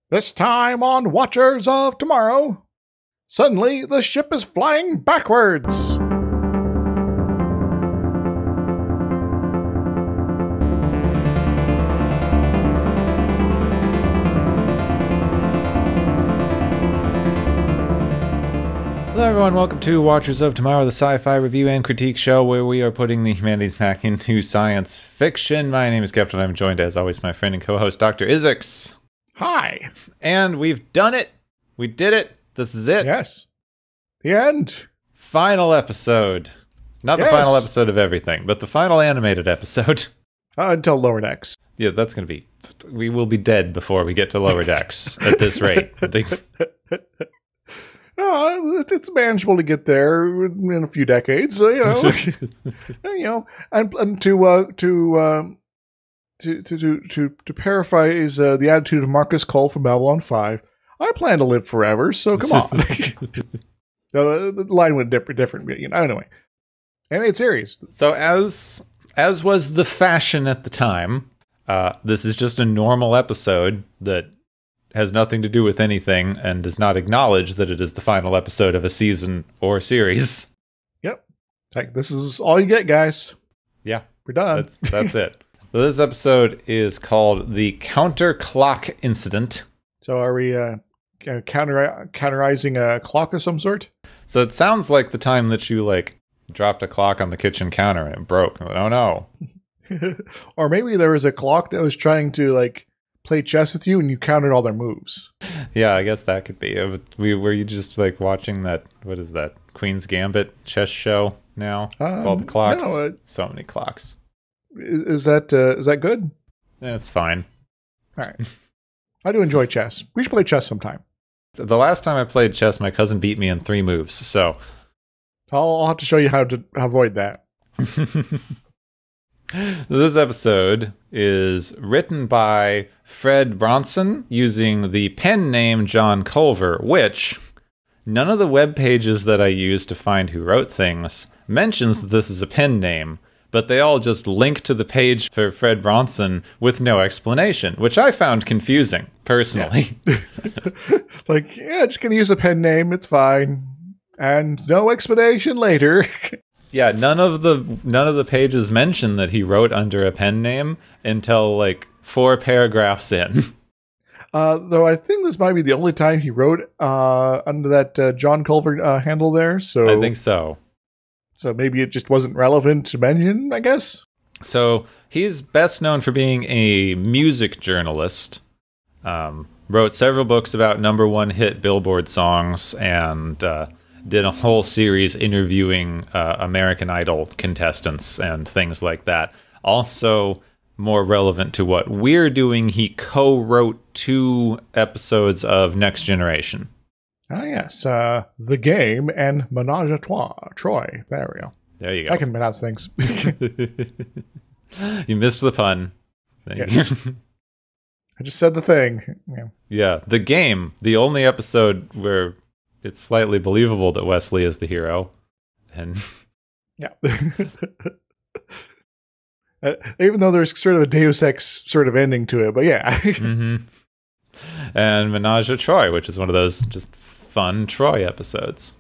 This time on Watchers of Tomorrow, suddenly the ship is flying backwards. Hello everyone, welcome to Watchers of Tomorrow, the sci-fi review and critique show where we are putting the humanities back into science fiction. My name is Captain. I'm joined as always by my friend and co-host Dr. Isix. Hi. And we've done it. We did it. This is it. Yes. The end. Final episode. Not the final episode of everything, but the final animated episode. Until Lower Decks. Yeah, that's going to be... We will be dead before we get to Lower Decks at this rate. I think. It's manageable to get there in a few decades, so, and to paraphrase the attitude of Marcus Cole from Babylon 5, I plan to live forever, so come on. The line went different, anyway. Animated series. So as was the fashion at the time, this is just a normal episode that has nothing to do with anything and does not acknowledge that it is the final episode of a season or series. Yep. Like, this is all you get, guys. Yeah. We're done. That's it. So this episode is called The Counter Clock Incident. So are we counterizing a clock of some sort? So it sounds like the time that you, dropped a clock on the kitchen counter and it broke. Oh, no. Or maybe there was a clock that was trying to, play chess with you and you counted all their moves. Yeah, I guess that could be. Were you just watching that, what is that, Queen's Gambit chess show now? With all the clocks? No, so many clocks. Is that good? It's fine. All right. I do enjoy chess. We should play chess sometime. The last time I played chess, my cousin beat me in 3 moves, so... I'll have to show you how to avoid that. This episode is written by Fred Bronson using the pen name John Culver, which none of the web pages that I use to find who wrote things mentions that this is a pen name, but they all just link to the page for Fred Bronson with no explanation, which I found confusing, personally. Yeah. Just gonna use a pen name, it's fine. And no explanation later. Yeah, none of the pages mention that he wrote under a pen name until 4 paragraphs in. Though I think this might be the only time he wrote under that John Culver handle there. So I think so. So maybe it just wasn't relevant to mention, I guess. So he's best known for being a music journalist. Wrote several books about #1 hit Billboard songs and did a whole series interviewing American Idol contestants and things like that. Also, more relevant to what we're doing, he co-wrote 2 episodes of Next Generation. Ah, yes. The Game and Menage a Troy. There we go. There you go. I can pronounce things. You missed the pun. Yes. I just said the thing. Yeah. The Game, the only episode where it's slightly believable that Wesley is the hero. And yeah. Even though there's sort of a Deus Ex sort of ending to it, but yeah. Mm-hmm. And Menage a Troy, which is one of those just fun Troy episodes.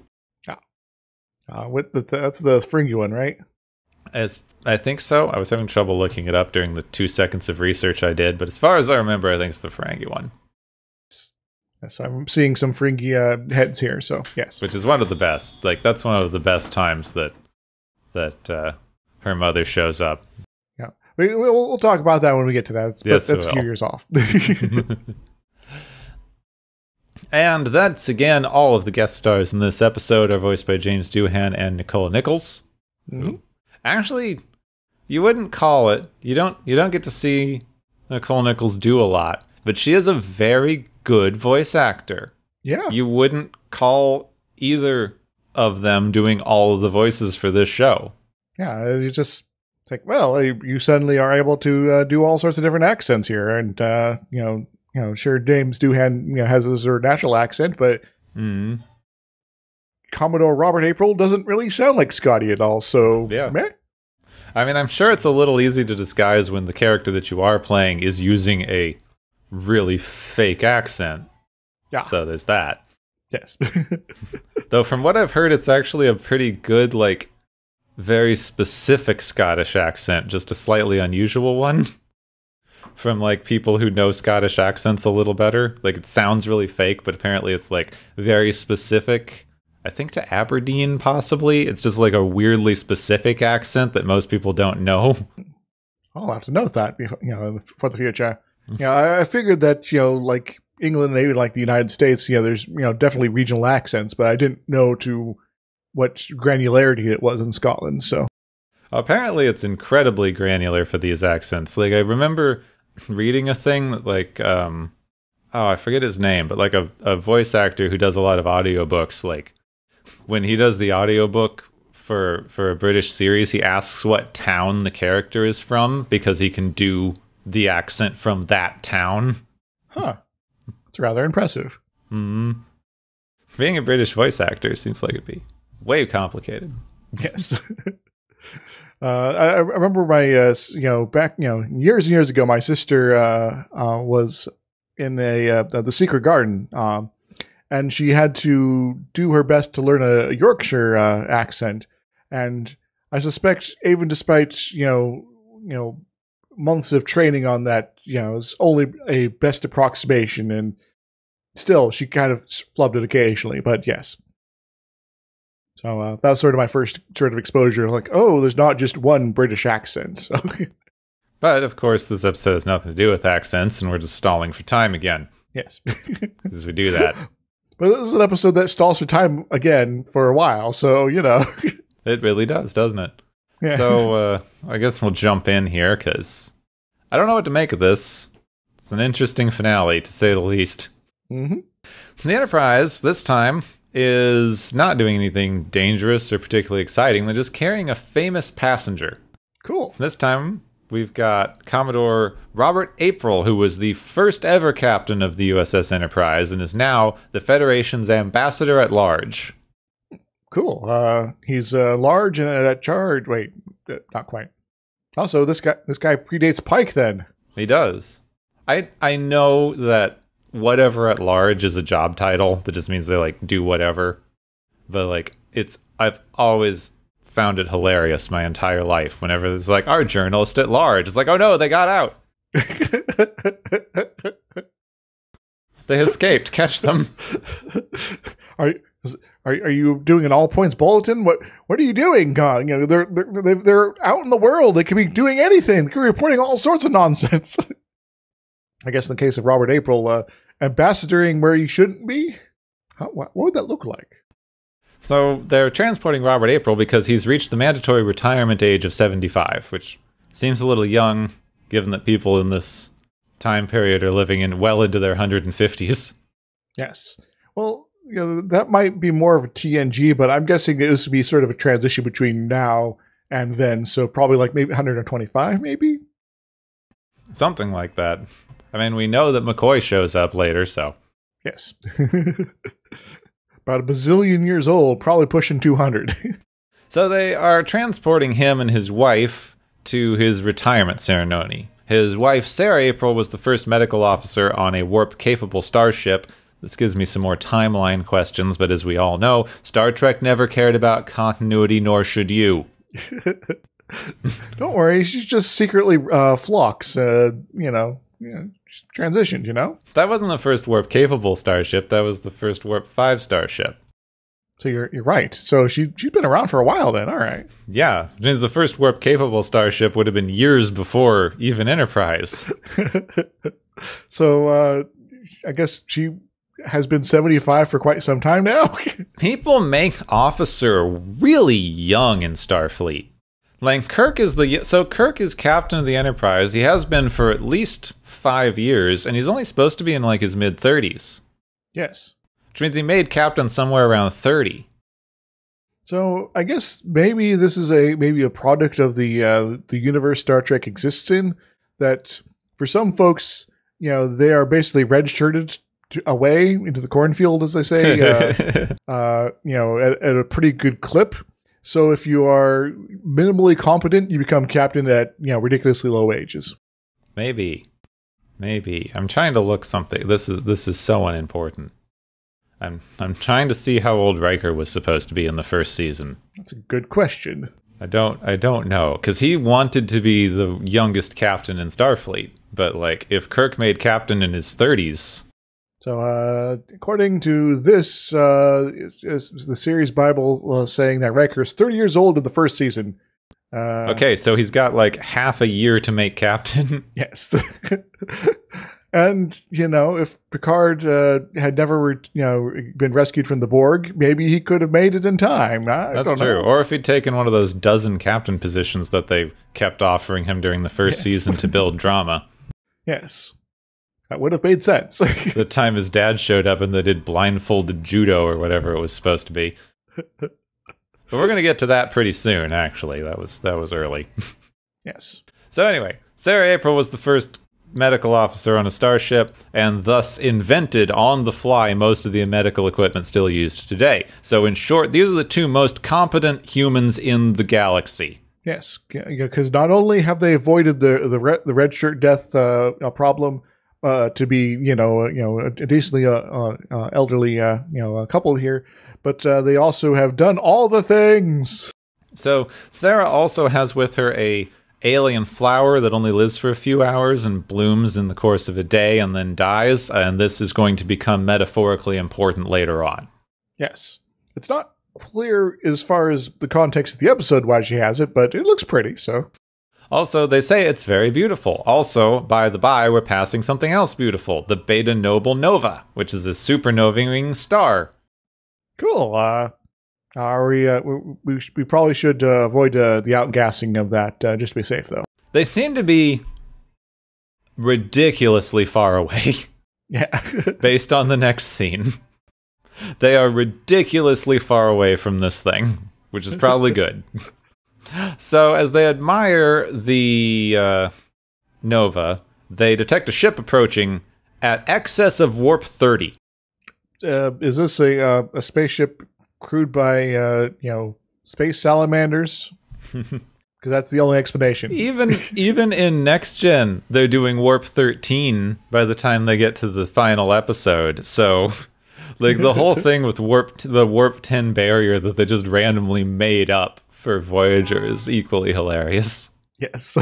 That's the Fringy one, right? I think so. I was having trouble looking it up during the 2 seconds of research I did, but as far as I remember, I think it's the Ferengi one. Yes, I'm seeing some Ferengi heads here, so yes. Which is one of the best. That's one of the best times that her mother shows up. Yeah, we'll talk about that when we get to that. That's a few years off. And that's, again, all of the guest stars in this episode are voiced by James Doohan and Nicole Nichols. Mm-hmm. Actually, you wouldn't call it. You don't get to see Nicole Nichols do a lot, but she is a very good voice actor. Yeah. You wouldn't call either of them doing all of the voices for this show. Yeah, it's just well, you suddenly are able to do all sorts of different accents here, and sure, James Doohan has his natural accent, but Commodore Robert April doesn't really sound like Scotty at all. So yeah. Meh. I mean, I'm sure it's a little easy to disguise when the character that you are playing is using a really fake accent. Yeah. So there's that. Yes. Though from what I've heard, it's actually a pretty good, like, very specific Scottish accent, just a slightly unusual one. From, like, people who know Scottish accents a little better. Like, it sounds really fake, but apparently it's, like, very specific. I think to Aberdeen, possibly. It's just, like, a weirdly specific accent that most people don't know. I'll have to note that, for the future. I figured that, like England and maybe like the United States, there's, definitely regional accents, but I didn't know to what granularity it was in Scotland, so. Apparently it's incredibly granular for these accents. Like, I remember reading a thing that, like, I forget his name, but like a voice actor who does a lot of audiobooks, like, when he does the audiobook for a British series, he asks what town the character is from because he can do the accent from that town. Huh. It's rather impressive. Mm-hmm. Being a British voice actor seems like it'd be way complicated. Yes. I remember my, back, years and years ago, my sister was in the Secret Garden, and she had to do her best to learn a Yorkshire accent. And I suspect, even despite, months of training on that, it's only a best approximation, and still, she kind of flubbed it occasionally, but yes. So that was sort of my first sort of exposure. Like, oh, there's not just one British accent. So. But, of course, this episode has nothing to do with accents, and we're just stalling for time again. Yes. As we do that. But this is an episode that stalls for time again for a while, so, It really does, doesn't it? Yeah. So, I guess we'll jump in here, because I don't know what to make of this. It's an interesting finale, to say the least. Mm-hmm. The Enterprise, this time, is not doing anything dangerous or particularly exciting. They're just carrying a famous passenger. Cool. This time, we've got Commodore Robert April, who was the first ever captain of the USS Enterprise and is now the Federation's ambassador at large. Cool. He's large and at charge. Wait, not quite. Also, this guy predates Pike then. He does. I know that whatever at large is a job title that just means they like do whatever, but like I've always found it hilarious my entire life whenever it's like our journalist at large. It's like, oh no, they got out. They escaped. Catch them. Are you doing an all points bulletin? What are you doing? They're out in the world. They could be doing anything. They could be reporting all sorts of nonsense. I guess in the case of Robert April, ambassadoring where he shouldn't be? What would that look like? So they're transporting Robert April because he's reached the mandatory retirement age of 75, which seems a little young, given that people in this time period are living in well into their 150s. Yes. Well, that might be more of a TNG, but I'm guessing this would be sort of a transition between now and then, so probably like maybe 125, maybe? Something like that. I mean, we know that McCoy shows up later, so. Yes. About a bazillion years old, probably pushing 200. So they are transporting him and his wife to his retirement ceremony. His wife, Sarah April, was the first medical officer on a warp-capable starship. This gives me some more timeline questions, but as we all know, Star Trek never cared about continuity, nor should you. Don't worry, she's just secretly Phlox, transitioned, That wasn't the first warp-capable starship, that was the first warp-5 starship. So you're right. So she's been around for a while then, all right. Yeah, which means the first warp-capable starship would have been years before even Enterprise. So I guess she has been 75 for quite some time now. People make officer really young in Starfleet. Like, Kirk is captain of the Enterprise. He has been for at least 5 years, and he's only supposed to be in, like, his mid-30s. Yes. Which means he made captain somewhere around 30. So, I guess maybe this is maybe a product of the universe Star Trek exists in, that for some folks, they are basically redshirted away into the cornfield, as they say, at a pretty good clip. So if you are minimally competent, you become captain at ridiculously low ages. Maybe. Maybe. I'm trying to look something. This is so unimportant. I'm trying to see how old Riker was supposed to be in the first season. That's a good question. I don't know, because he wanted to be the youngest captain in Starfleet. But like, if Kirk made captain in his 30s. So, according to this, is the series Bible saying that Riker is 30 years old in the first season. Okay, so he's got like half a year to make captain. Yes. And, if Picard had never, been rescued from the Borg, maybe he could have made it in time. That's true. Or if he'd taken one of those dozen captain positions that they kept offering him during the first season to build drama. Yes. That would have made sense. The time his dad showed up and they did blindfolded judo or whatever it was supposed to be. But we're going to get to that pretty soon, actually. That was early. Yes. So anyway, Sarah April was the first medical officer on a starship, and thus invented on the fly most of the medical equipment still used today. So in short, these are the two most competent humans in the galaxy. Yes, because not only have they avoided the red shirt death problem, to be a decently elderly couple here, but they also have done all the things. So Sarah also has with her a alien flower that only lives for a few hours and blooms in the course of a day and then dies, and this is going to become metaphorically important later on. Yes. It's not clear as far as the context of the episode why she has it, but it looks pretty, so. Also, they say it's very beautiful. Also, by the by, we're passing something else beautiful, the Beta Noble Nova, which is a supernovae star. Cool. We probably should avoid the outgassing of that, just to be safe, though. They seem to be ridiculously far away. Yeah. Based on the next scene. They are ridiculously far away from this thing, which is probably good. So, as they admire the Nova, they detect a ship approaching at excess of warp 30. Is this a spaceship crewed by, space salamanders? Because that's the only explanation. Even in Next Gen, they're doing warp 13 by the time they get to the final episode. So, like, the whole thing with the warp 10 barrier that they just randomly made up for Voyager is equally hilarious. Yes.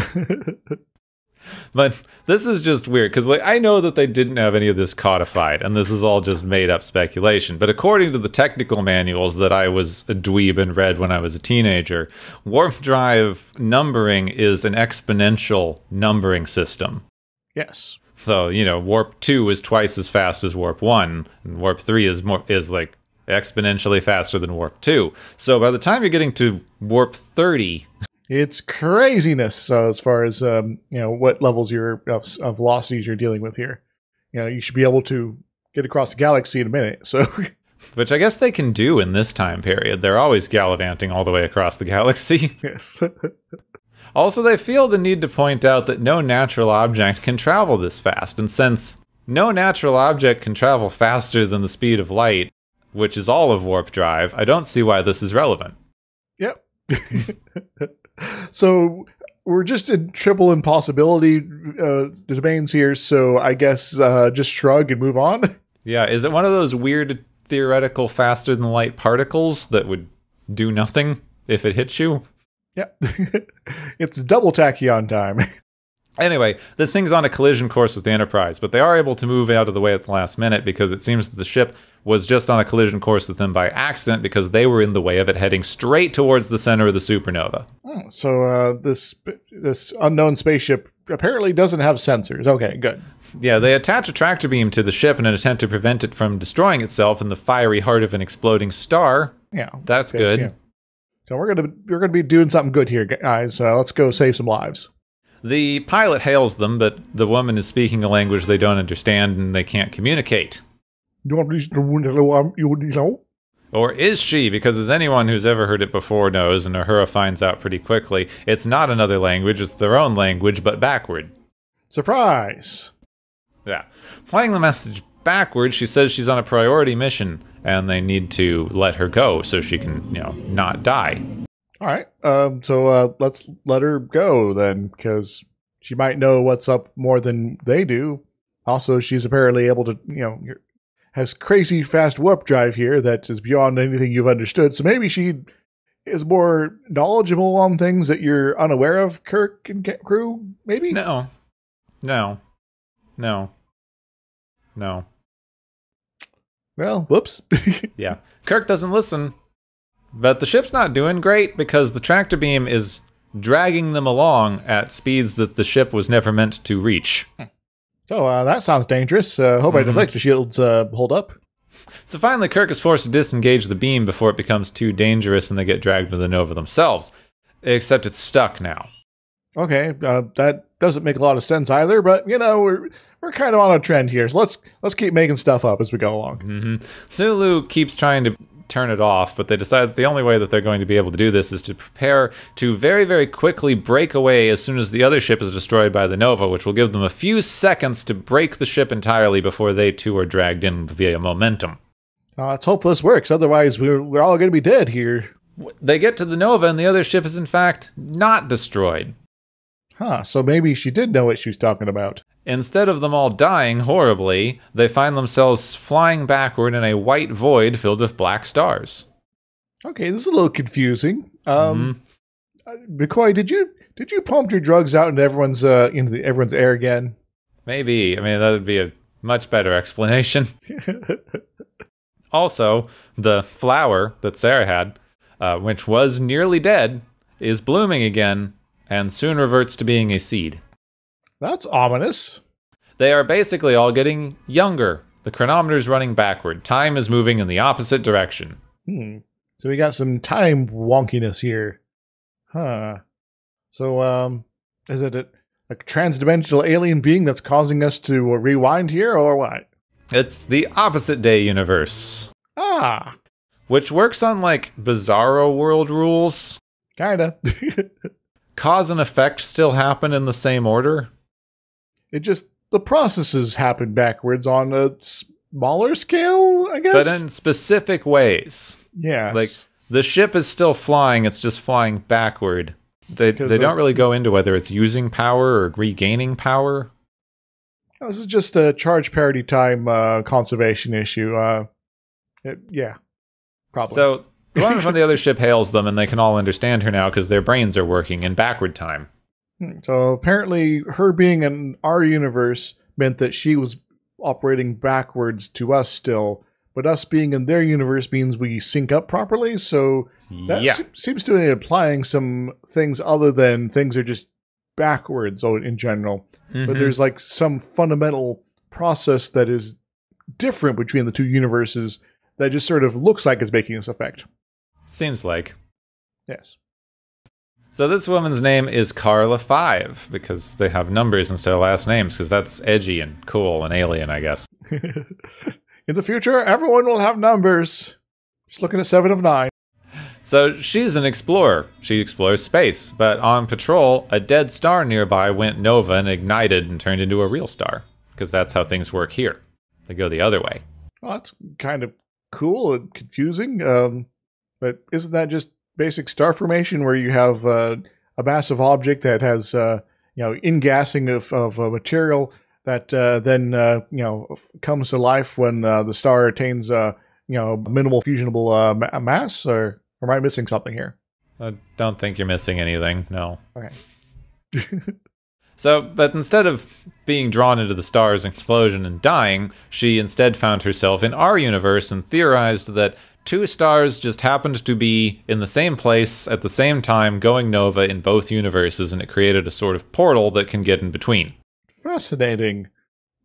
But this is just weird, because I know that they didn't have any of this codified, and this is all just made-up speculation. But according to the technical manuals that I was a dweeb and read when I was a teenager, warp drive numbering is an exponential numbering system. Yes. So, warp 2 is twice as fast as warp 1, and warp 3 is exponentially faster than warp 2. So by the time you're getting to warp 30... It's craziness as far as, what levels of velocities you're dealing with here. You should be able to get across the galaxy in a minute, so... Which I guess they can do in this time period. They're always gallivanting all the way across the galaxy. Yes. Also, they feel the need to point out that no natural object can travel this fast, and since no natural object can travel faster than the speed of light, which is all of warp drive, I don't see why this is relevant. Yep. So we're just in triple impossibility domains here, so I guess just shrug and move on. Yeah, is it one of those weird theoretical faster than light particles that would do nothing if it hits you? Yep. It's double tachyon time. Anyway, this thing's on a collision course with the Enterprise, but they are able to move out of the way at the last minute because it seems that the ship was just on a collision course with them by accident because they were in the way of it heading straight towards the center of the supernova. Oh, so this unknown spaceship apparently doesn't have sensors. Okay, good. Yeah, they attach a tractor beam to the ship in an attempt to prevent it from destroying itself in the fiery heart of an exploding star. Yeah, that's good. Yeah. So we're gonna be doing something good here, guys. Let's go save some lives. The pilot hails them, but the woman is speaking a language they don't understand and they can't communicate. Or is she? Because as anyone who's ever heard it before knows, and Uhura finds out pretty quickly, it's not another language, it's their own language, but backward. Surprise! Yeah. Playing the message backwards, she says she's on a priority mission, and they need to let her go so she can, not die. All right. So let's let her go then, because she might know what's up more than they do. Also, she's apparently able to, has crazy fast warp drive here that is beyond anything you've understood. So maybe she is more knowledgeable on things that you're unaware of, Kirk and crew, maybe? No. Well, whoops. Yeah. Kirk doesn't listen. But the ship's not doing great because the tractor beam is dragging them along at speeds that the ship was never meant to reach. So that sounds dangerous. Hope my deflector shields hold up. So finally, Kirk is forced to disengage the beam before it becomes too dangerous and they get dragged to the Nova themselves. Except it's stuck now. Okay, that doesn't make a lot of sense either, but, we're kind of on a trend here, so let's keep making stuff up as we go along. Mm-hmm. Sulu keeps trying to turn it off, but they decide that the only way that they're going to be able to do this is to prepare to very, very quickly break away as soon as the other ship is destroyed by the Nova, which will give them a few seconds to break the ship entirely before they too are dragged in via momentum. Let's hope this works, otherwise we're all going to be dead here. They get to the Nova and the other ship is in fact not destroyed. So maybe she did know what she was talking about. Instead of them all dying horribly, they find themselves flying backward in a white void filled with black stars. Okay, this is a little confusing. McCoy, did you pump your drugs out into everyone's air again? Maybe. I mean, that would be a much better explanation. Also, the flower that Sarah had, which was nearly dead, is blooming again and soon reverts to being a seed. That's ominous. They are basically all getting younger. The chronometer's running backward. Time is moving in the opposite direction. So we got some time wonkiness here. So, is it a transdimensional alien being that's causing us to rewind here, or what? It's the opposite day universe. Which works on, Bizarro world rules. Kinda. Cause and effect still happen in the same order. The processes happen backwards on a smaller scale, I guess? But in specific ways. Yes. The ship is still flying, it's just flying backward. They don't really go into whether it's using power or regaining power. This is just a charge parity time conservation issue. Yeah, probably. So the woman from the other ship hails them, and they can all understand her now because their brains are working in backward time. So apparently her being in our universe meant that she was operating backwards to us still, but us being in their universe means we sync up properly, so that seems to be implying some things other than things are just backwards in general. But there's some fundamental process that is different between the two universes that just sort of looks like it's making this effect. Seems like. Yes. So this woman's name is Carla 5, because they have numbers instead of last names, because that's edgy and cool and alien, I guess. In the future, everyone will have numbers. Just looking at 7 of 9. So she's an explorer. She explores space, but on patrol, a dead star nearby went nova and ignited and turned into a real star, because that's how things work here. They go the other way. Well, that's kind of cool and confusing, but isn't that just basic star formation where you have a massive object that has ingassing of a material that then comes to life when the star attains minimal fusionable mass? Or am I missing something here? I don't think you're missing anything. No. Okay. But instead of being drawn into the star's explosion and dying, she instead found herself in our universe and theorized that 2 stars just happened to be in the same place at the same time going nova in both universes, and it created a sort of portal that can get in between. Fascinating.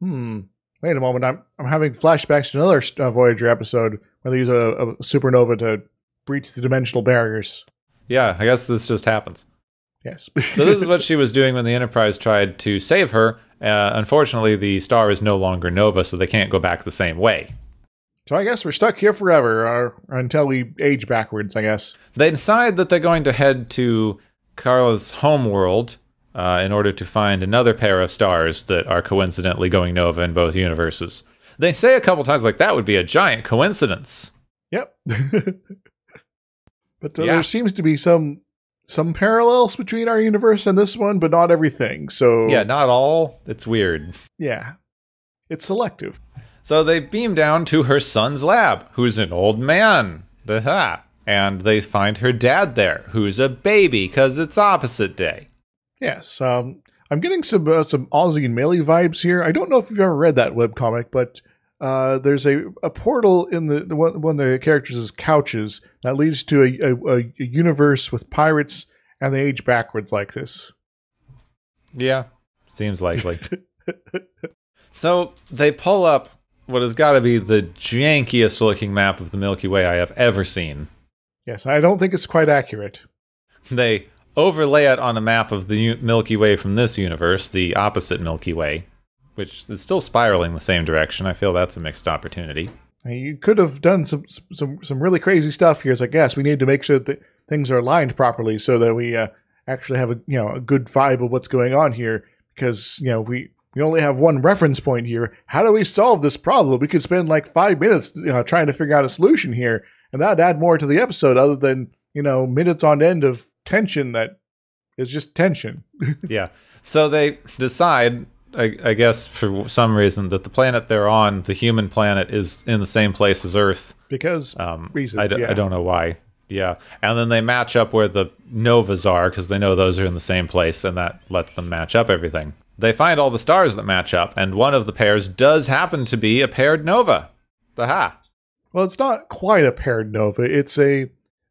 Wait a moment, I'm having flashbacks to another Voyager episode where they use a supernova to breach the dimensional barriers. Yeah, I guess this just happens. Yes. So this is what she was doing when the Enterprise tried to save her. Unfortunately, the star is no longer nova, so they can't go back the same way. So I guess we're stuck here forever, or until we age backwards, I guess. They decide that they're going to head to Carla's homeworld in order to find another pair of stars that are coincidentally going nova in both universes. They say a couple times, that would be a giant coincidence. Yep. But there seems to be some some parallels between our universe and this one, but not everything. So Yeah, not all. It's weird. yeah, it's selective. So they beam down to her son's lab, who's an old man. And they find her dad there, who's a baby, because it's opposite day. Yes, I'm getting some Ozzy and Melee vibes here. I don't know if you've ever read that webcomic, but there's a portal in the one of the characters is couches that leads to a universe with pirates, and they age backwards like this. Yeah, seems likely. So they pull up what has got to be the jankiest looking map of the Milky Way I have ever seen. Yes, I don't think it's quite accurate. They overlay it on a map of the Milky Way from this universe, the opposite Milky Way, which is still spiraling the same direction. I feel that's a mixed opportunity. You could have done some really crazy stuff here. As I guess we need to make sure that things are aligned properly so that we actually have a good vibe of what's going on here. Because we only have one reference point here. How do we solve this problem? We could spend like 5 minutes trying to figure out a solution here, and that'd add more to the episode other than minutes on end of tension that is just tension. Yeah. So they decide, I guess for some reason, that the planet they're on, the human planet, is in the same place as Earth. Because reasons, I don't know why. Yeah. And then they match up where the novas are, because they know those are in the same place, and that lets them match up everything. They find all the stars that match up, and one of the pairs does happen to be a paired nova. Aha. Well, it's not quite a paired nova. It's a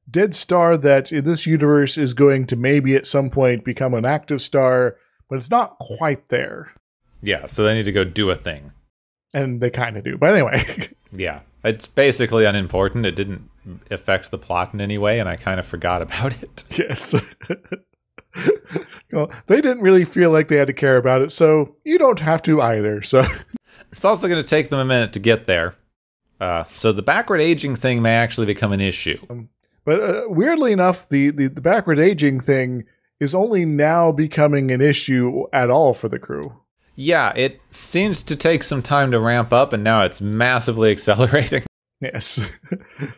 dead star that in this universe is going to maybe at some point become an active star, but it's not quite there. Yeah, so they need to go do a thing. And they kind of do. But anyway. Yeah, it's basically unimportant. It didn't affect the plot in any way, and I kind of forgot about it. Yes. Well, they didn't really feel like they had to care about it, so you don't have to either. So it's also going to take them a minute to get there. So the backward aging thing may actually become an issue. But weirdly enough, the backward aging thing is only now becoming an issue at all for the crew. Yeah, it seems to take some time to ramp up, and now it's massively accelerating. Yes.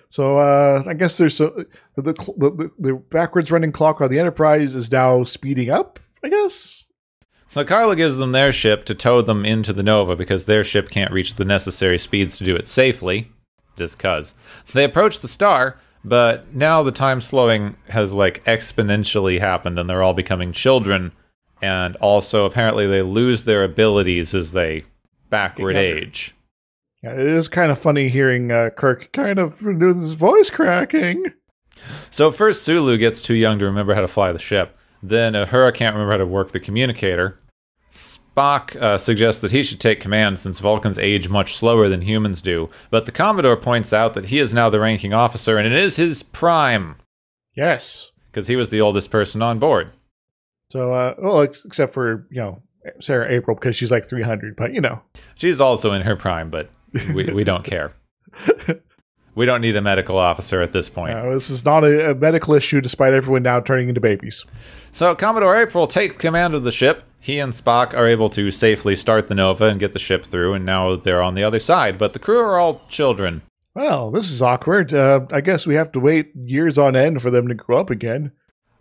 So I guess there's the backwards running clock on the Enterprise is now speeding up, I guess. So Carla gives them their ship to tow them into the Nova because their ship can't reach the necessary speeds to do it safely. Just cuz. They approach the star, but now the time slowing has like exponentially happened and they're all becoming children. And also apparently they lose their abilities as they backward age. Yeah, it is kind of funny hearing Kirk kind of do this voice cracking. So first Sulu gets too young to remember how to fly the ship. Then Uhura can't remember how to work the communicator. Spock suggests that he should take command since Vulcans age much slower than humans do. But the Commodore points out that he is now the ranking officer and it is his prime. Yes. Because he was the oldest person on board. So, well, except for, Sarah April, because she's like 300, but, She's also in her prime, but we don't care. We don't need a medical officer at this point. This is not a medical issue, despite everyone now turning into babies. So Commodore April takes command of the ship. He and Spock are able to safely start the Nova and get the ship through, and now they're on the other side. But the crew are all children. Well, this is awkward. I guess we have to wait years on end for them to grow up again.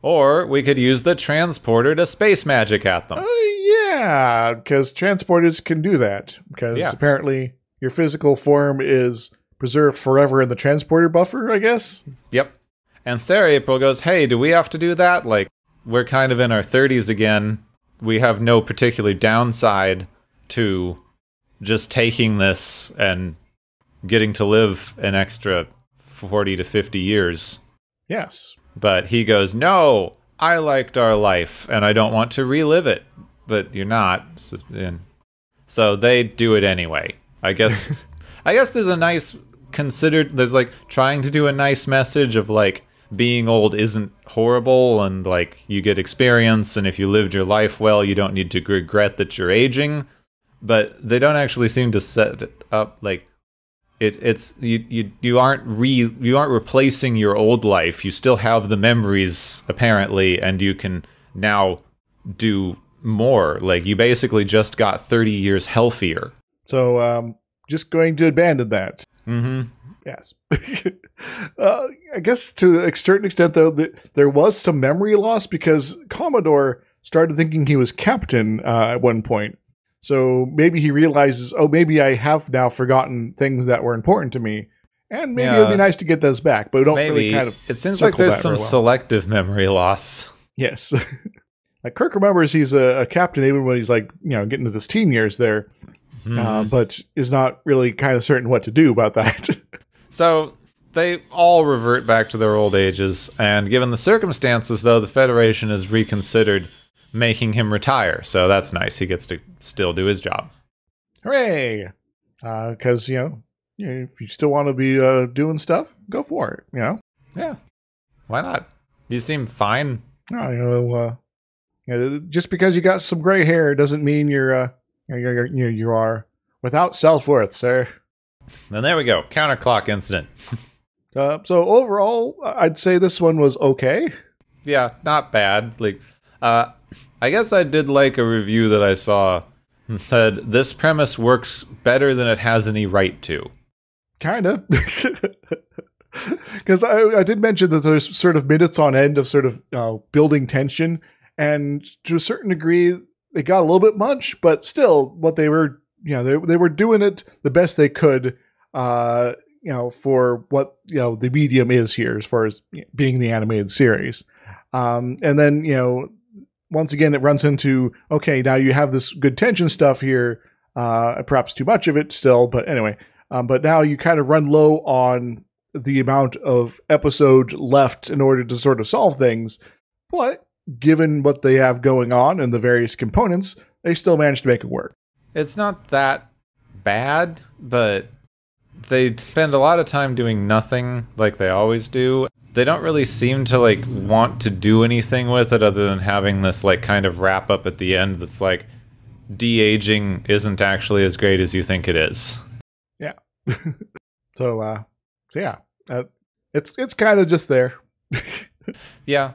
Or we could use the transporter to space magic at them. Yeah, because transporters can do that. Because apparently your physical form is preserved forever in the transporter buffer, I guess? Yep. And Sarah April goes, hey, do we have to do that? Like, we're kind of in our 30s again. We have no particular downside to just taking this and getting to live an extra 40 to 50 years. Yes. But he goes, no, I liked our life, and I don't want to relive it. But you're not. So they do it anyway. I guess there's a nice there's like trying to do a nice message of like being old isn't horrible and like you get experience and if you lived your life well you don't need to regret that you're aging, but they don't actually seem to set it up like you aren't replacing your old life. You still have the memories apparently and you can now do more. Like you basically just got 30 years healthier. So just going to abandon that. Mm-hmm. Yes. I guess to a certain extent, though, there was some memory loss because Commodore started thinking he was captain at one point. So maybe he realizes, oh, maybe I have now forgotten things that were important to me. And maybe it would be nice to get those back, but we don't really kind of. It seems like there's some selective memory loss. Yes. Like Kirk remembers he's a captain even when he's like, getting to his teen years there, but is not really kind of certain what to do about that. So they all revert back to their old ages, and given the circumstances, though, the Federation has reconsidered making him retire. So that's nice. He gets to still do his job. Hooray! Because, if you still want to be doing stuff, go for it, Yeah. Why not? You seem fine. Just because you got some gray hair doesn't mean you are without self-worth, sir. Then there we go. Counterclock incident. So overall, I'd say this one was okay. Yeah, not bad. Like, I guess I did like a review that I saw that said, this premise works better than it has any right to. Kind of. Because I did mention that there's sort of minutes on end of sort of building tension, and to a certain degree, they got a little bit much, but still, what they were, they were doing it the best they could, for what, the medium is here as far as being the animated series. And then, once again, it runs into, okay, now you have this good tension stuff here, perhaps too much of it still, but anyway, but now you kind of run low on the amount of episode left in order to sort of solve things. But given what they have going on and the various components, they still managed to make it work. It's not that bad, but they spend a lot of time doing nothing like they always do. They don't really seem to want to do anything with it other than having this kind of wrap up at the end that's like, de-aging isn't actually as great as you think it is. Yeah. So yeah, it's kind of just there. Yeah.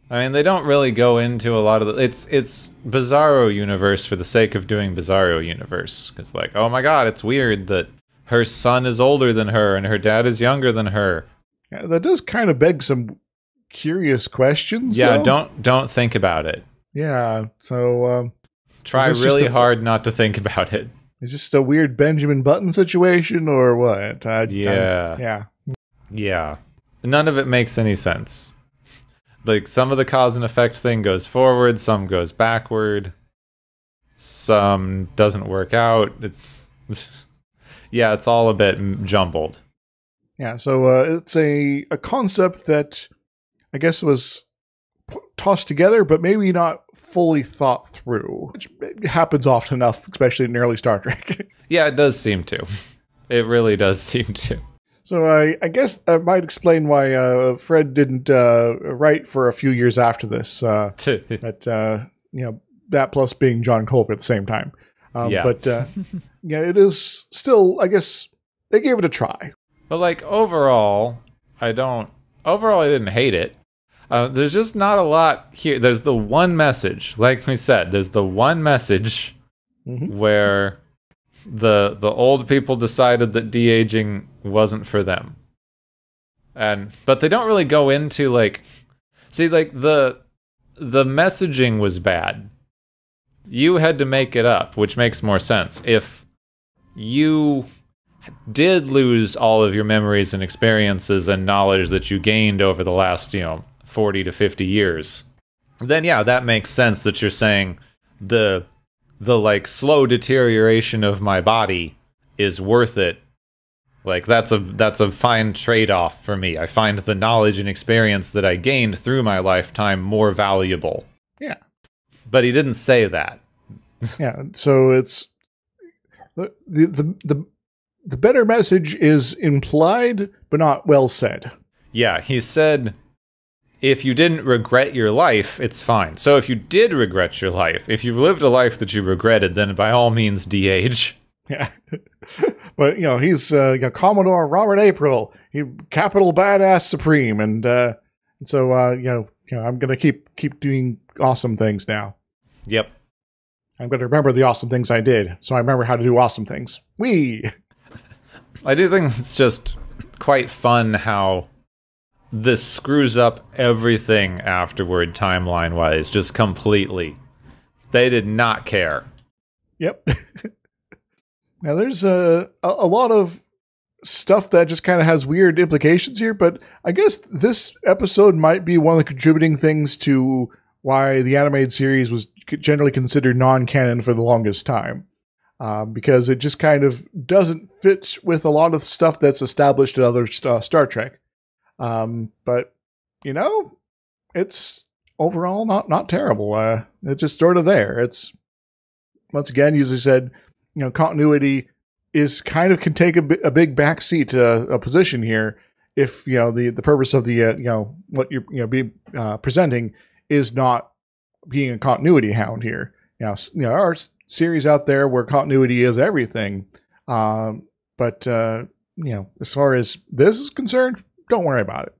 I mean, they don't really go into a lot of the... It's Bizarro Universe for the sake of doing Bizarro Universe. It's like, oh my god, it's weird that her son is older than her and her dad is younger than her. Yeah, that does kind of beg some curious questions, Yeah, though. don't think about it. Yeah, so... try really hard not to think about it. Is this just a weird Benjamin Button situation, or what? Yeah. None of it makes any sense. Some of the cause and effect thing goes forward, some goes backward, some doesn't work out. It's all a bit jumbled. Yeah, so it's a concept that I guess was tossed together, but maybe not fully thought through, which happens often enough, especially in early Star Trek. Yeah, it does seem to. It really does seem to. So I guess that might explain why Fred didn't write for a few years after this. That plus being John Culper at the same time. But it is still, I guess, they gave it a try. But overall, I didn't hate it. There's just not a lot here. There's the one message, like we said, there's the one message where the old people decided that de-aging wasn't for them. But they don't really go into the messaging was bad. You had to make it up, which makes more sense. If you did lose all of your memories and experiences and knowledge that you gained over the last, 40 to 50 years, then yeah, that makes sense that you're saying the slow deterioration of my body is worth it. That's a fine trade-off for me. I find the knowledge and experience that I gained through my lifetime more valuable. Yeah. But he didn't say that. Yeah, so it's the better message is implied but not well said. Yeah, he said if you didn't regret your life, it's fine. So if you did regret your life, if you've lived a life that you regretted, then by all means de-age. Yeah. But, he's Commodore Robert April, capital badass supreme, and so, I'm going to keep doing awesome things now. Yep. I'm going to remember the awesome things I did, so I remember how to do awesome things. Whee! I do think it's just quite fun how this screws up everything afterward, timeline-wise, just completely. They did not care. Yep. Now, there's a lot of stuff that just kind of has weird implications here, but I guess this episode might be one of the contributing things to why the animated series was generally considered non-canon for the longest time. Because it just kind of doesn't fit with a lot of stuff that's established in other Star Trek. But, you know, it's overall not terrible. It's just sort of there. It's, once again, as I said, you know, continuity is kind of can take a big backseat a position here if, you know, the purpose of the, you know, what you're presenting is not being a continuity hound here. You know, our series out there where continuity is everything. But, you know, as far as this is concerned, don't worry about it.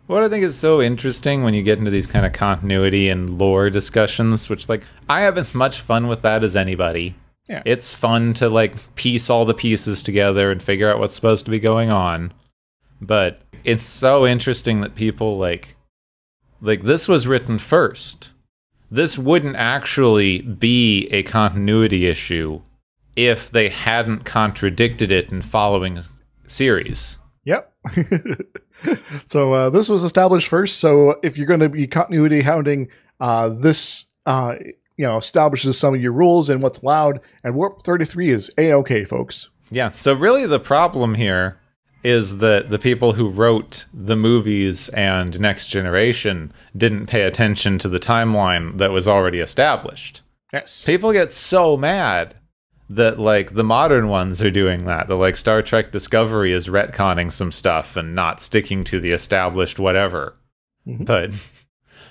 What I think is so interesting when you get into these kind of continuity and lore discussions, which, like, I have as much fun with that as anybody. Yeah. It's fun to, like, piece all the pieces together and figure out what's supposed to be going on. But it's so interesting that people, like this was written first. This wouldn't actually be a continuity issue if they hadn't contradicted it in following series. Yep. So this was established first. So if you're going to be continuity hounding, this you know, establishes some of your rules and what's allowed. And Warp 33 is A-okay, folks. Yeah. So really, the problem here is that the people who wrote the movies and Next Generation didn't pay attention to the timeline that was already established. Yes. People get so mad that, like, the modern ones are doing that. That, like, Star Trek Discovery is retconning some stuff and not sticking to the established whatever. Mm-hmm. But,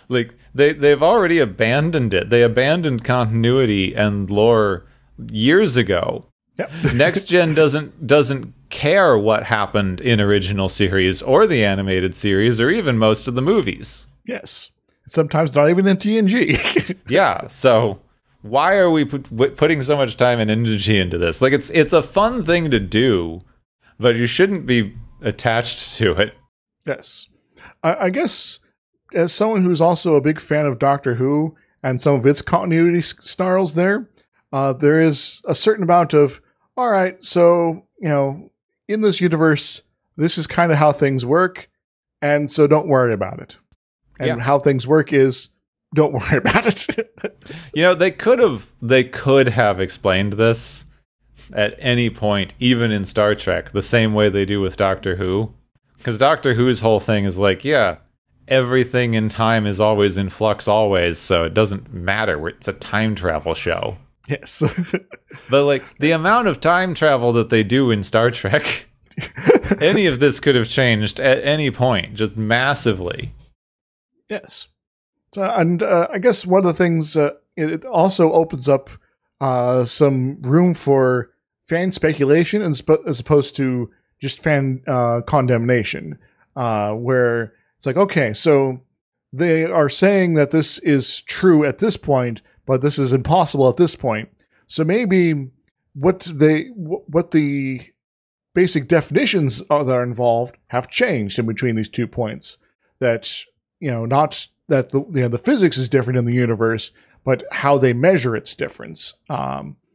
like, they've already abandoned it. They abandoned continuity and lore years ago. Yep. Next Gen doesn't care what happened in original series or the animated series or even most of the movies. Yes. Sometimes not even in TNG. Yeah, so why are we putting so much time and energy into this? Like, it's a fun thing to do, but you shouldn't be attached to it. Yes. I guess as someone who's also a big fan of Doctor Who and some of its continuity snarls there is a certain amount of, all right, so, you know, in this universe, this is kind of how things work, and so don't worry about it. And how things work is, don't worry about it. You know, they could have explained this at any point, even in Star Trek, the same way they do with Doctor Who. Because Doctor Who's whole thing is like, yeah, everything in time is always in flux always, so it doesn't matter. It's a time travel show. Yes. But, like, the amount of time travel that they do in Star Trek, any of this could have changed at any point, just massively. Yes. So, and I guess one of the things, it also opens up some room for fan speculation as opposed to just fan condemnation, where it's like, okay, so they are saying that this is true at this point, but this is impossible at this point. So maybe what the basic definitions that are involved have changed in between these 2 points. That, you know, not that the physics is different in the universe, but how they measure its difference.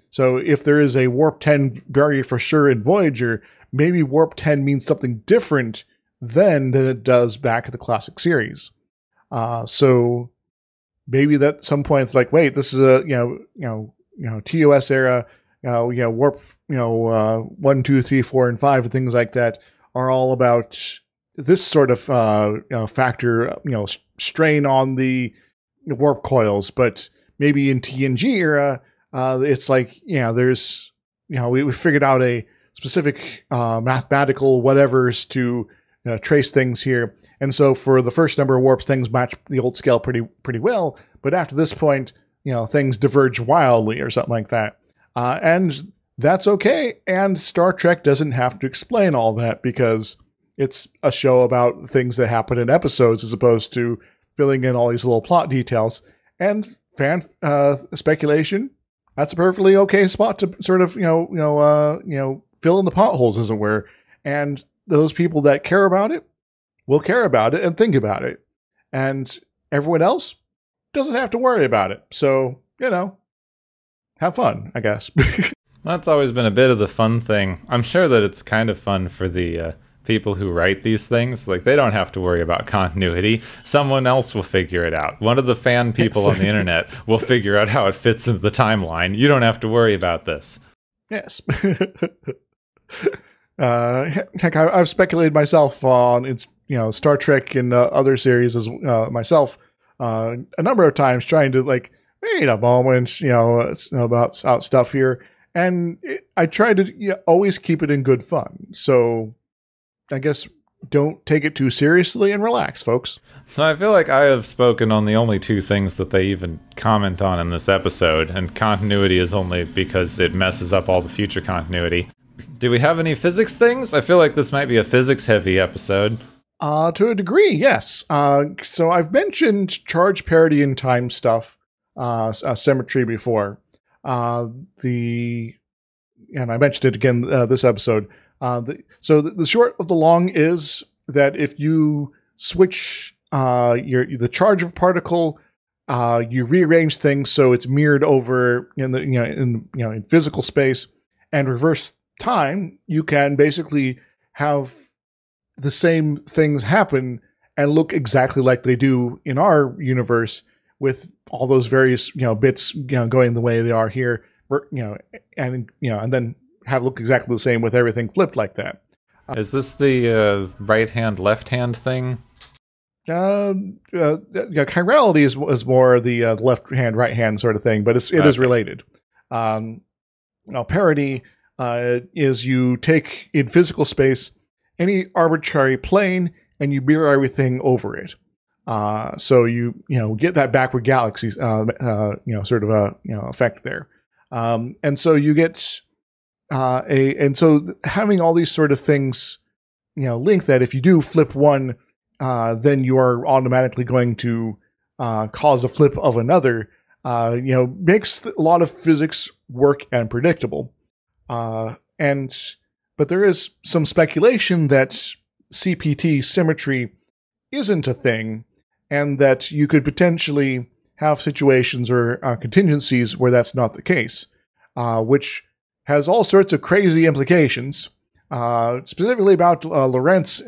So if there is a warp 10 barrier for sure in Voyager, maybe warp 10 means something different then than it does back at the classic series. So maybe that at some point it's like, wait, this is a TOS era, warp 1, 2, 3, 4, and 5 and things like that are all about this sort of factor, strain on the warp coils. But maybe in TNG era, it's like, there's, we figured out a specific mathematical whatevers to trace things here. And so for the first number of warps, things match the old scale pretty well. But after this point, things diverge wildly or something like that. And that's okay. And Star Trek doesn't have to explain all that because it's a show about things that happen in episodes as opposed to filling in all these little plot details. And fan speculation that's a perfectly okay spot to sort of fill in the potholes, as it were. And those people that care about it will care about it and think about it, and everyone else doesn't have to worry about it. So have fun, I guess. That's always been a bit of the fun thing. I'm sure that it's kind of fun for the people who write these things. Like, they don't have to worry about continuity. Someone else will figure it out. One of the fan people on the internet will figure out how it fits into the timeline. You don't have to worry about this. Yes. Heck, I've speculated myself on Star Trek and other series as myself a number of times, trying to wait a moment, about stuff here. And I try to always keep it in good fun. So I guess don't take it too seriously and relax, folks. So I feel like I have spoken on the only two things that they even comment on in this episode, and continuity is only because it messes up all the future continuity. Do we have any physics things? I feel like this might be a physics-heavy episode. To a degree, yes. So I've mentioned charge parity and time stuff, symmetry before. And I mentioned it again this episode. So the short of the long is that if you switch the charge of a particle, you rearrange things so it's mirrored over in physical space, and reverse time, you can basically have the same things happen and look exactly like they do in our universe, with all those various bits going the way they are here, and then have look exactly the same with everything flipped like that. Is this the right hand left hand thing? Chirality is more the left hand right hand sort of thing, but it is related. Parity is you take in physical space any arbitrary plane and you mirror everything over it. So you get that backward galaxies sort of a effect there. And so you get and so having all these sort of things link that if you do flip one, then you are automatically going to cause a flip of another, makes a lot of physics work and predictable. But there is some speculation that CPT symmetry isn't a thing, and that you could potentially have situations or contingencies where that's not the case, which has all sorts of crazy implications, specifically about Lorenz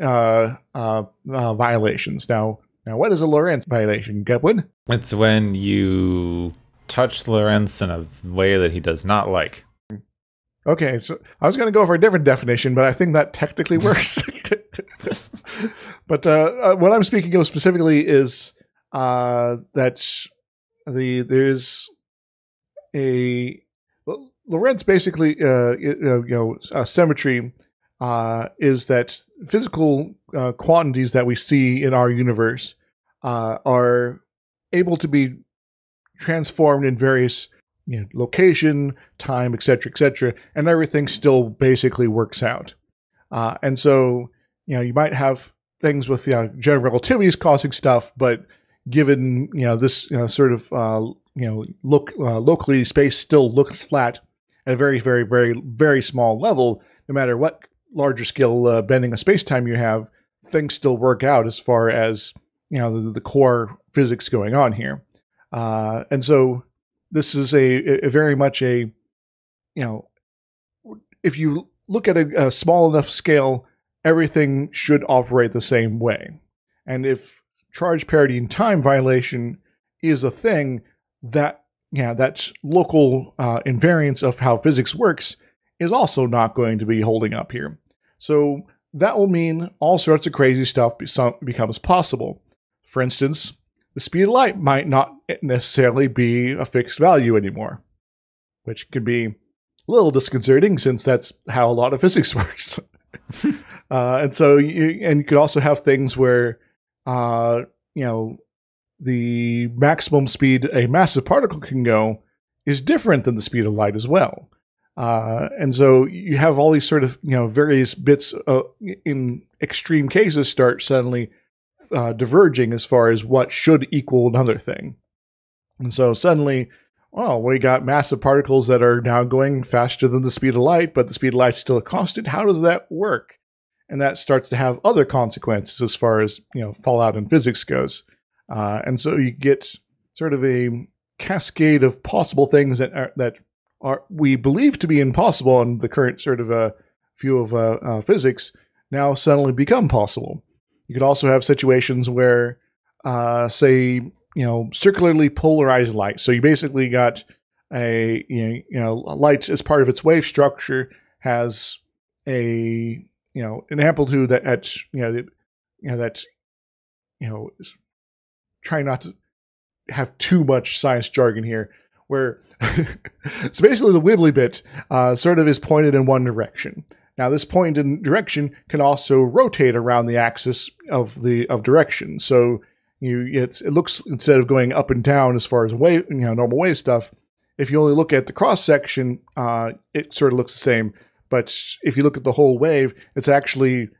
violations. Now, what is a Lorenz violation, Gepwood? It's when you touch Lorenz in a way that he does not like. Okay, so I was going to go for a different definition, but I think that technically works. But what I'm speaking of specifically is that there's a Lorenz basically symmetry is that physical quantities that we see in our universe are able to be transformed in various location, time, etc., and everything still basically works out. And so, you might have things with general relativities causing stuff, but given this sort of locally space still looks flat at a very, very, very, very small level, no matter what larger scale bending of space-time you have, things still work out as far as the core physics going on here. And so this is a very much a, if you look at a small enough scale, everything should operate the same way. And if charge parity and time violation is a thing, that local invariance of how physics works is also not going to be holding up here. So that will mean all sorts of crazy stuff becomes possible. For instance, the speed of light might not necessarily be a fixed value anymore, which could be a little disconcerting since that's how a lot of physics works. And so you could also have things where, the maximum speed a massive particle can go is different than the speed of light as well. And so you have all these sort of, various bits in extreme cases start suddenly diverging as far as what should equal another thing. And so suddenly well, we got massive particles that are now going faster than the speed of light, but the speed of light's still a constant. How does that work? And that starts to have other consequences as far as, fallout in physics goes. And so you get sort of a cascade of possible things that are we believe to be impossible in the current sort of view of physics now suddenly become possible. You could also have situations where, say, circularly polarized light. So you basically got light as part of its wave structure has an amplitude trying not to have too much science jargon here, where so basically the wibbly bit sort of is pointed in one direction. Now this pointed direction can also rotate around the axis of direction. So it looks, instead of going up and down as far as wave, normal wave stuff, if you only look at the cross section, it sort of looks the same. But if you look at the whole wave, it's actually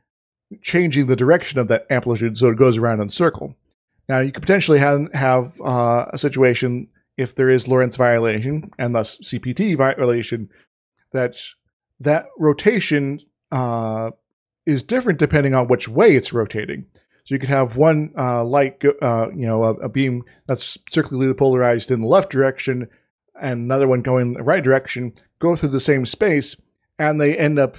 changing the direction of that amplitude, so it goes around in a circle. Now, you could potentially have a situation, if there is Lorenz violation, and thus CPT violation, that rotation is different depending on which way it's rotating. So you could have one light, a beam that's circularly polarized in the left direction, and another one going in the right direction, go through the same space, and they end up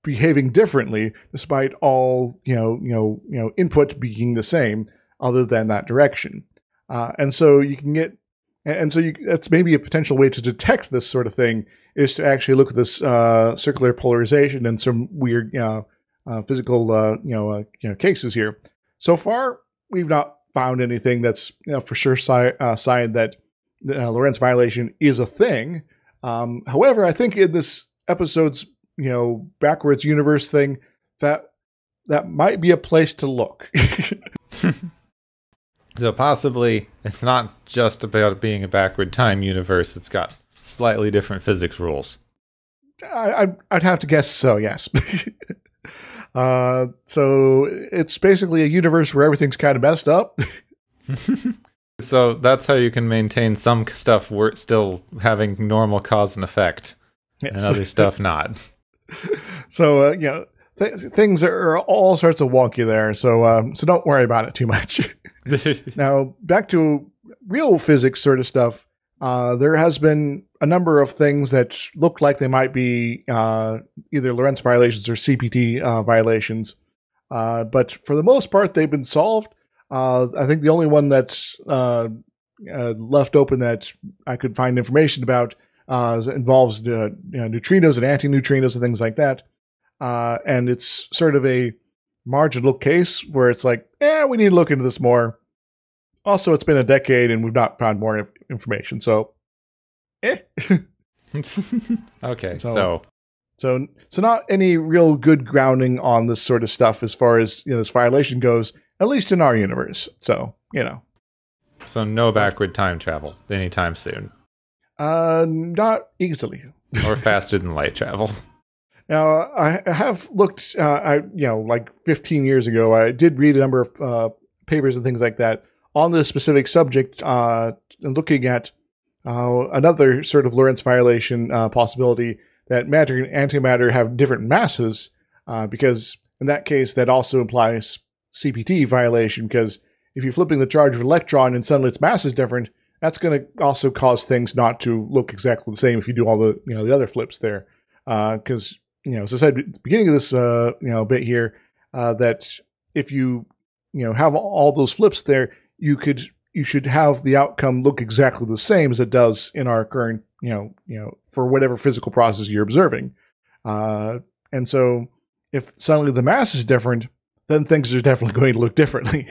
behaving differently despite all input being the same, other than that direction. And so you can get, that's maybe a potential way to detect this sort of thing, is to actually look at this circular polarization and some weird physical cases here. So far, we've not found anything that's for sure sign that Lorenz violation is a thing. However, I think in this episode's backwards universe thing, that might be a place to look. So possibly it's not just about being a backward time universe. It's got slightly different physics rules. I'd have to guess so, yes. So it's basically a universe where everything's kind of messed up. So that's how you can maintain some stuff still having normal cause and effect, yes, and other stuff not. So, things are all sorts of wonky there. So don't worry about it too much. Now, back to real physics sort of stuff. There has been a number of things that look like they might be either Lorenz violations or CPT violations. But for the most part, they've been solved. I think the only one that's left open that I could find information about involves neutrinos and antineutrinos and things like that. And it's sort of a marginal case where it's like, we need to look into this more. Also, it's been a decade and we've not found more information, so Okay, so not any real good grounding on this sort of stuff as far as this violation goes, at least in our universe. So So no backward time travel anytime soon. Not easily. Or faster than light travel. Now, I have looked, like 15 years ago, I did read a number of papers and things like that on this specific subject, looking at another sort of Lorenz violation possibility, that matter and antimatter have different masses, because in that case, that also implies CPT violation, because if you're flipping the charge of an electron and suddenly its mass is different, that's going to also cause things not to look exactly the same if you do all the the other flips there. Because as I said at the beginning of this bit here, that if you have all those flips there, you should have the outcome look exactly the same as it does in our current for whatever physical process you're observing. And so if suddenly the mass is different, then things are definitely going to look differently.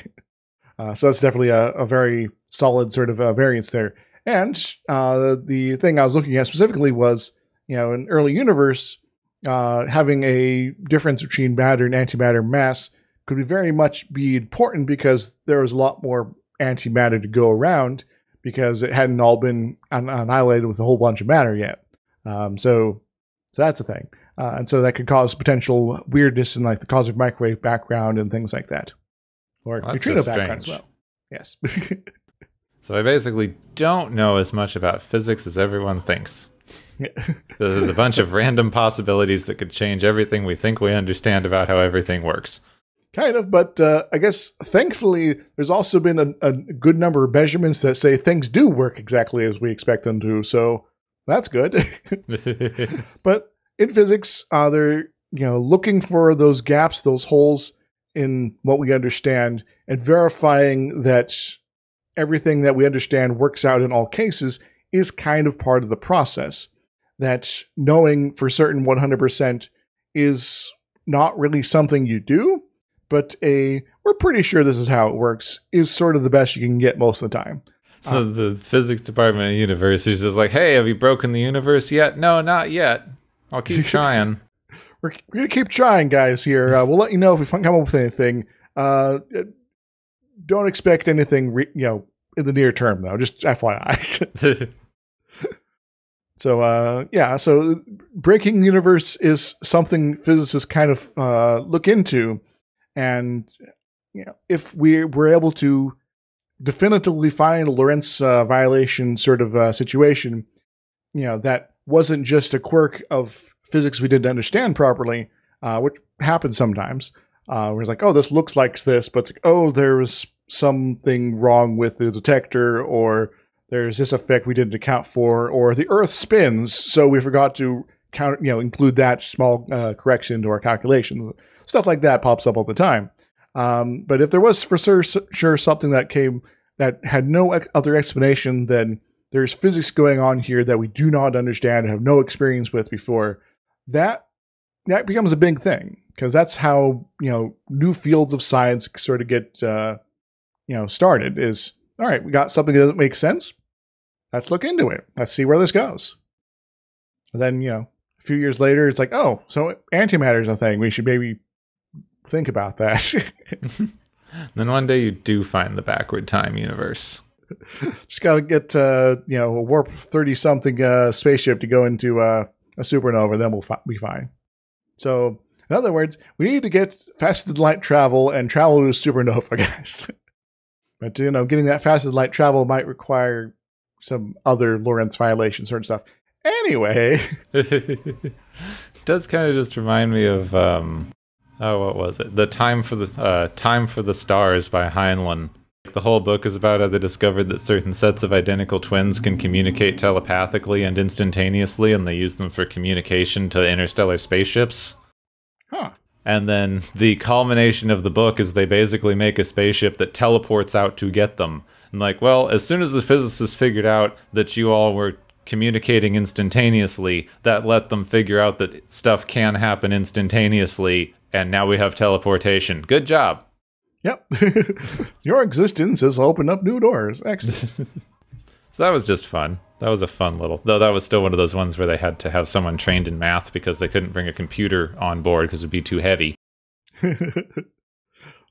So that's definitely a very solid sort of variance there. And the thing I was looking at specifically was, an early universe, having a difference between matter and antimatter mass could very much be important, because there was a lot more antimatter to go around, because it hadn't all been annihilated with a whole bunch of matter yet. So that's a thing. And so that could cause potential weirdness in like the cosmic microwave background and things like that. Or neutrino background as well. Yes. So I basically don't know as much about physics as everyone thinks. There's a bunch of random possibilities that could change everything we think we understand about how everything works. Kind of, but I guess thankfully there's also been a good number of measurements that say things do work exactly as we expect them to, so that's good. But in physics, they're looking for those gaps, those holes in what we understand, and verifying that everything that we understand works out in all cases is kind of part of the process. That knowing for certain 100% is not really something you do, but we're pretty sure this is how it works is sort of the best you can get most of the time. So the physics department at universities is like, hey, have you broken the universe yet? No, not yet. I'll keep trying. We're going to keep trying, guys, here. We'll let you know if we come up with anything. Don't expect anything, in the near term, though. Just FYI. So breaking the universe is something physicists kind of look into. And if we're able to definitively find a Lorenz violation sort of situation, that wasn't just a quirk of physics we didn't understand properly, which happens sometimes. Where it's like, oh, this looks like this, but it's like, oh, there's something wrong with the detector, or there's this effect we didn't account for, or the Earth spins, so we forgot to include that small correction into our calculations. Stuff like that pops up all the time. But if there was for sure something that had no other explanation, then there's physics going on here that we do not understand and have no experience with before. That becomes a big thing, because that's how new fields of science sort of get started. Is all right, we got something that doesn't make sense. Let's look into it. Let's see where this goes. And then a few years later, it's like, oh, so antimatter is a thing. We should maybe think about that. Then one day you do find the backward time universe. Just got to get a warp 30-something spaceship to go into a supernova, then we'll be fine. So, in other words, we need to get faster than light travel and travel to a supernova, guys. But, getting that faster than light travel might require some other Lorenz violation sort of stuff. Anyway. It does kind of just remind me of, what was it? The Time for the Stars by Heinlein. The whole book is about how they discovered that certain sets of identical twins can communicate telepathically and instantaneously, and they use them for communication to interstellar spaceships. Huh. And then the culmination of the book is they basically make a spaceship that teleports out to get them. And like, well, as soon as the physicists figured out that you all were communicating instantaneously, that let them figure out that stuff can happen instantaneously, and now we have teleportation. Good job. Yep. Your existence has opened up new doors. Excellent. So that was just fun. That was a fun little... Though that was still one of those ones where they had to have someone trained in math because they couldn't bring a computer on board because it would be too heavy.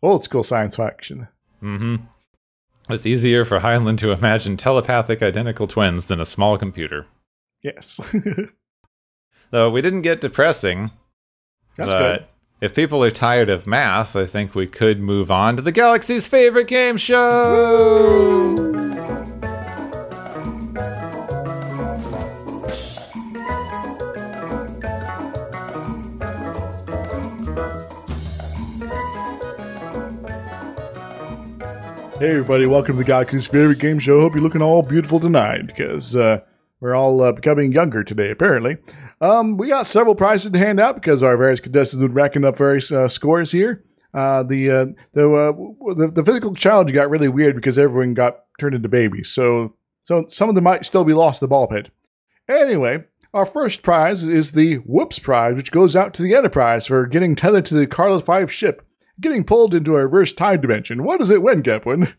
Old school science fiction. Mm-hmm. It's easier for Heinlein to imagine telepathic identical twins than a small computer. Yes. Though we didn't get depressing. That's good. If people are tired of math, I think we could move on to the galaxy's favorite game show! Woo! Hey everybody, welcome to the Galaxy's favorite game show. Hope you're looking all beautiful tonight, because we're all becoming younger today, apparently. We got several prizes to hand out because our various contestants have been racking up various scores here. The physical challenge got really weird because everyone got turned into babies, so some of them might still be lost in the ball pit. Anyway, our first prize is the Whoops Prize, which goes out to the Enterprise for getting tethered to the Carlos V ship, getting pulled into a reverse time dimension. What does it win, Kepwin?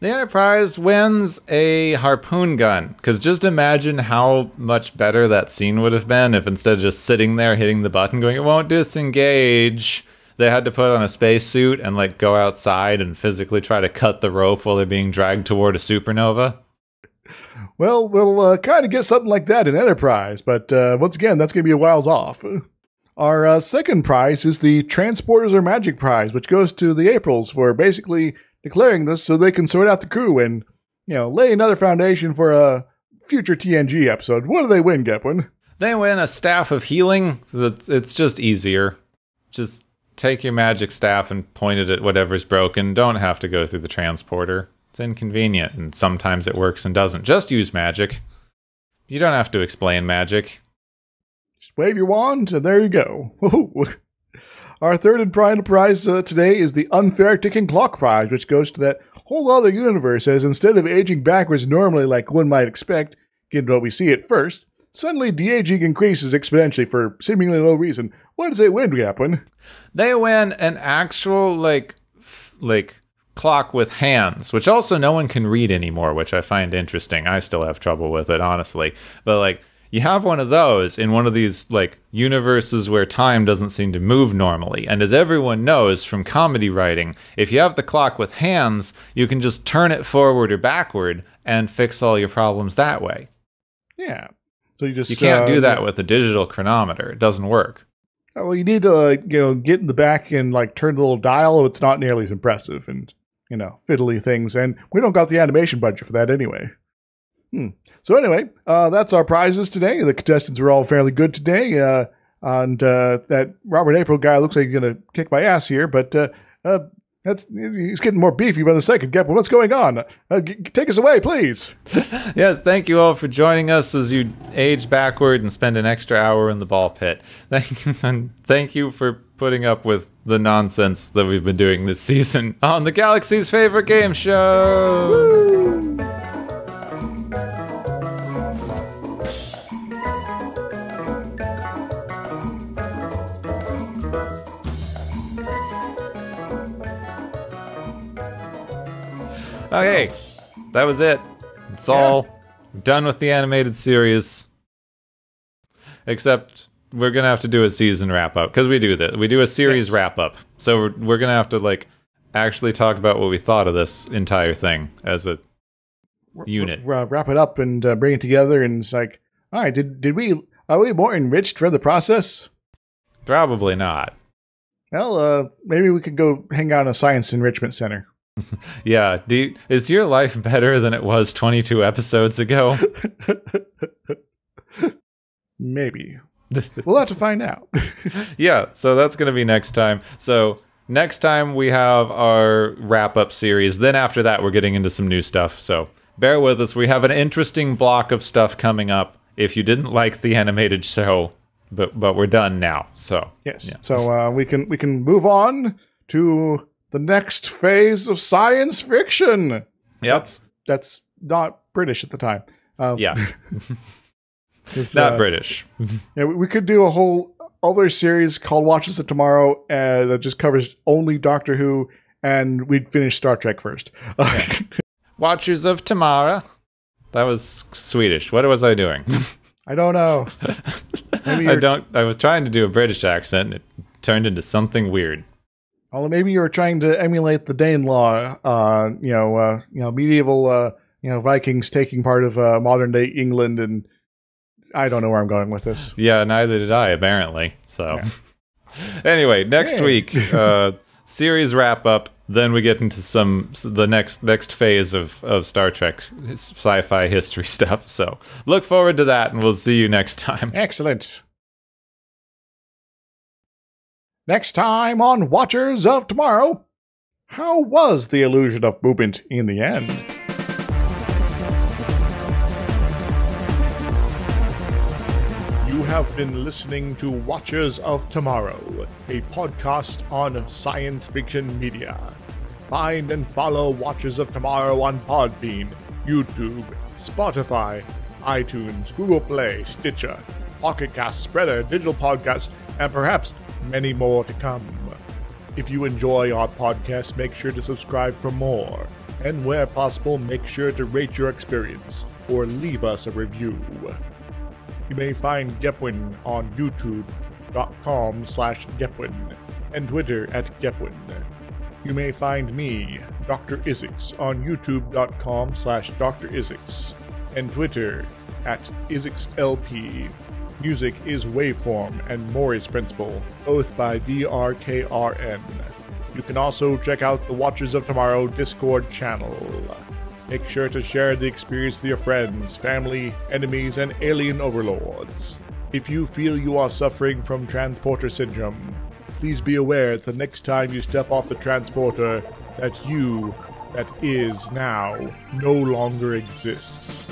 The Enterprise wins a harpoon gun, because just imagine how much better that scene would have been if instead of just sitting there hitting the button going, it won't disengage, they had to put on a spacesuit and like go outside and physically try to cut the rope while they're being dragged toward a supernova. Well, we'll kind of get something like that in Enterprise, but once again, that's going to be a whiles off. Our second prize is the Transporters or Magic Prize, which goes to the Aprils for basically declaring this so they can sort out the crew and lay another foundation for a future TNG episode. What do they win, Gepwin? They win a staff of healing. So it's just easier. Just take your magic staff and point it at whatever's broken. Don't have to go through the transporter. It's inconvenient, and sometimes it works and doesn't. Just use magic. You don't have to explain magic. Just wave your wand, and there you go. Our third and final prize today is the Unfair Ticking Clock Prize, which goes to that whole other universe, as instead of aging backwards normally like one might expect, given what we see at first, suddenly de-aging increases exponentially for seemingly no reason. What does they win, Gapwin? They win an actual, like clock with hands, which also no one can read anymore, which I find interesting. I still have trouble with it, honestly. But, you have one of those in one of these, universes where time doesn't seem to move normally. And as everyone knows from comedy writing, if you have the clock with hands, you can just turn it forward or backward and fix all your problems that way. Yeah. So you can't do that with a digital chronometer. It doesn't work. Well, you need to, get in the back and, turn the little dial. It's not nearly as impressive and, fiddly things. And we don't got the animation budget for that anyway. So anyway, that's our prizes today. The contestants were all fairly good today. And that Robert April guy looks like he's going to kick my ass here. But he's getting more beefy by the second. Gepwin, what's going on? Take us away, please. Yes, thank you all for joining us as you age backward and spend an extra hour in the ball pit. Thank you for putting up with the nonsense that we've been doing this season on the Galaxy's favorite game show. Woo! Okay, that was it. It's all done with the animated series. Except we're going to have to do a season wrap-up, because we do that. We do a series wrap-up. So we're going to have to, actually talk about what we thought of this entire thing as a unit. Wrap it up and bring it together, and it's all right, are we more enriched for the process? Probably not. Well, maybe we could go hang out in a science enrichment center. Yeah, is your life better than it was 22 episodes ago? Maybe. We'll have to find out. Yeah, so that's going to be next time. So next time we have our wrap-up series. Then after that, we're getting into some new stuff. So bear with us. We have an interesting block of stuff coming up if you didn't like the animated show, but we're done now. So yes. Yeah. So we can move on to the next phase of science fiction. Yep. That's not British at the time. Yeah. Not British. Yeah, we could do a whole other series called Watches of Tomorrow that just covers only Doctor Who, and we'd finish Star Trek first. Yeah. Watchers of Tomorrow. That was Swedish. What was I doing? I don't know. I was trying to do a British accent, and it turned into something weird. Well, maybe you were trying to emulate the Danelaw, medieval, Vikings taking part of modern day England, and I don't know where I'm going with this. Yeah, neither did I, apparently. So, Anyway, next week, series wrap up. Then we get into the next phase of Star Trek sci-fi history stuff. So look forward to that, and we'll see you next time. Excellent. Next time on Watchers of Tomorrow, how was the illusion of movement in the end? You have been listening to Watchers of Tomorrow, a podcast on science fiction media. Find and follow Watchers of Tomorrow on Podbean, YouTube, Spotify, iTunes, Google Play, Stitcher, Pocket Cast, Spreader, Digital Podcast, and perhaps many more to come. If you enjoy our podcast, make sure to subscribe for more. And where possible, make sure to rate your experience or leave us a review. You may find Gepwin on youtube.com/Gepwin and Twitter @Gepwin. You may find me, Dr. Isix, on youtube.com/Dr. Isix and Twitter @IsixLP. Music is Waveform and Mori's Principle, both by DRKRN. You can also check out the Watchers of Tomorrow Discord channel. Make sure to share the experience with your friends, family, enemies, and alien overlords. If you feel you are suffering from transporter syndrome, please be aware that the next time you step off the transporter, that you, that is now, no longer exists.